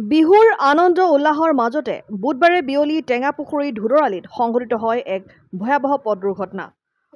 বিহুৰ আনন্দ উল্লাহৰ মাজতে বুধবাৰে বিয়লি টেঙাপুখুৰী ধুদৰালিত সংঘটিত হয় এক ভয়াবহ পথ দুৰ্ঘটনা।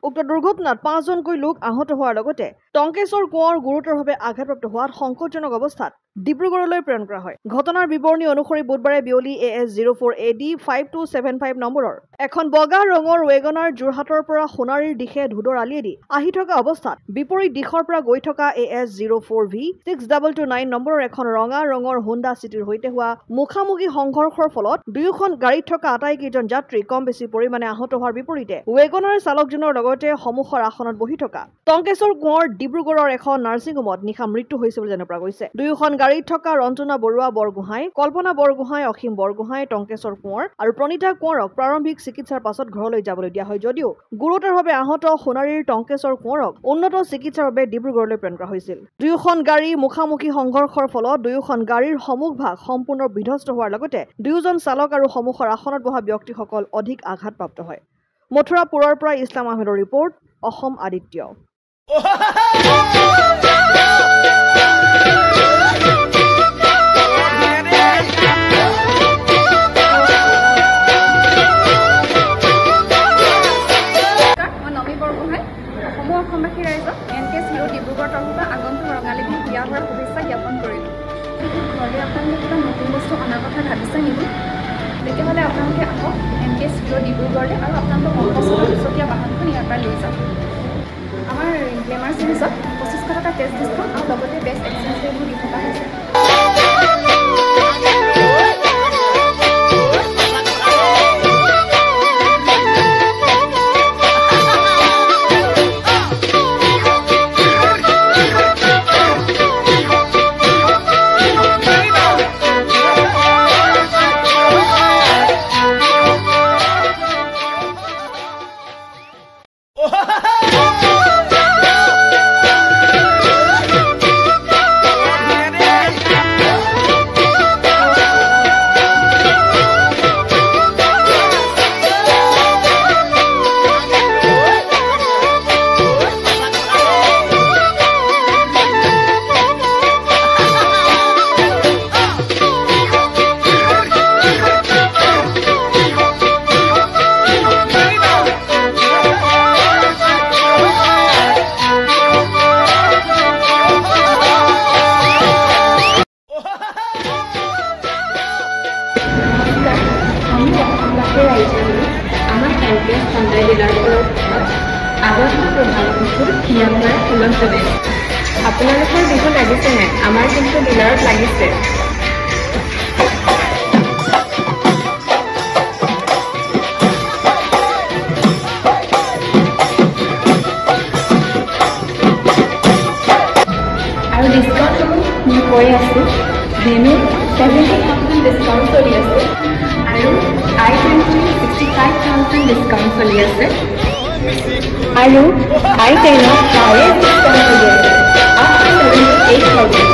উক্ত দুৰ্ঘটনাত ৫জনকৈ লোক আহত হোৱাৰ লগতে টংকেশ্বৰ কোঁৱৰ গুৰুতৰভাৱে আঘাতপ্ৰাপ্ত হোৱাত সংকটজনক অৱস্থাত ডিব্ৰুগড়লৈ প্ৰেৰণ কৰা হয়। ঘটনাৰ বিৱৰণী অনুসৰি বুধবাৰে বিয়লি AS04AD 5275 নম্বৰৰ এখন বগা ৰঙৰ ৱেগনাৰ যোৰহাটৰ পৰা সোণাৰীৰ দিশে ধুদৰালিয়েদি আহি থকা অৱস্থাত বিপৰীত দিশৰ পৰা গৈ থকা AS04V 6229 নম্বৰৰ এখন ৰঙা ৰঙৰ হোণ্ডা চিটিৰ সৈতে হোৱা মুখামুখি সংঘৰ্ষৰ ফলত দুয়োখন গাড়ীত থকা আটাইকেইজন যাত্ৰী কম বেছি পৰিমাণে আহত হোৱাৰ বিপৰীতে ৱেগনাৰ চালকজনৰ লগতে সন্মুখৰ আসনত বহি থকা টংকেশ্বৰ কোঁৱৰ ডিব্ৰুগড়ৰ এখন নাৰ্ছিং হোমত নিশা মৃত্যু হৈছে বুলি জানিব পৰা গৈছে। দুয়োখন গাড়ীত থকা ৰঞ্জনা বৰুৱা বৰগোহাঁই, কল্পনা বৰগোহাঁই, অসীম বৰগোহাঁই, টংকেশ্বৰ কোঁৱৰ আৰু প্ৰণীতা কোঁৱৰক প্ৰাৰম্ভিক চিকিৎসাৰ পাছত ঘৰলৈ যাবলৈ দিয়া হয় যদিও গুৰুতৰভাৱে আহত সোণাৰীৰ টংকেশ্বৰ কোঁৱৰক উন্নত চিকিৎসাৰ বাবে ডিব্ৰুগড়লৈ প্ৰেৰণ কৰা হৈছিল। দুয়োখন গাড়ী মুখামুখি সংঘৰ্ষৰ ফলত দুয়োখন গাড়ীৰ সন্মুখভাগ সম্পূৰ্ণ বিধ্বস্ত হোৱাৰ লগতে দুয়োজন চালক আৰু সন্মুখৰ আসনত বহা ব্যক্তিসকল অধিক আঘাতপ্ৰাপ্ত হয়। মথুৰাপুৰৰ পৰা ইছলাম আহমেদৰ ৰিপৰ্ট, অসম আদিত্য। অসমবাসী ৰাইজক NKS হিৰো ডিব্ৰুগড় তৰফৰ পৰা আগন্তুক ৰঙালী বিহু বিয়া হোৱাৰ শুভেচ্ছা জ্ঞাপন কৰিলোঁ। ঘৰলৈ আপোনালোকে কিবা নতুন বস্তু অনাৰ কথা ভাবিছে নেকি? তেতিয়াহ'লে আপোনালোকে আহক NKS হিৰো ডিব্ৰুগড়লৈ আৰু আপোনালোকৰ মনপচন্দৰ দুচকীয়া বাহনখন ইয়াৰ পৰা লৈ যাওক। আমাৰ গ্লেমাৰ চিৰিজত 2500 টকা কেছ ডিছকাউণ্ট আৰু লগতে বেষ্ট এক্সচেঞ্জ ৰেটবোৰ দি থকা হৈছে। আপোনালোকৰ বিহু লাগিছে নাই? আমাৰ কিন্তু ডিলাৰত লাগিছে। আৰু ডিছকাউণ্টসমূহ মই কৈ আছোঁ, ভেনু 70,000 ডিছকাউণ্ট চলি আছে আৰু I-20 65,000 ডিছকাউণ্ট চলি আছে আৰু I-10 হাইয়েষ্ট ডিছকাউণ্ট চলি আছে up to 78,000।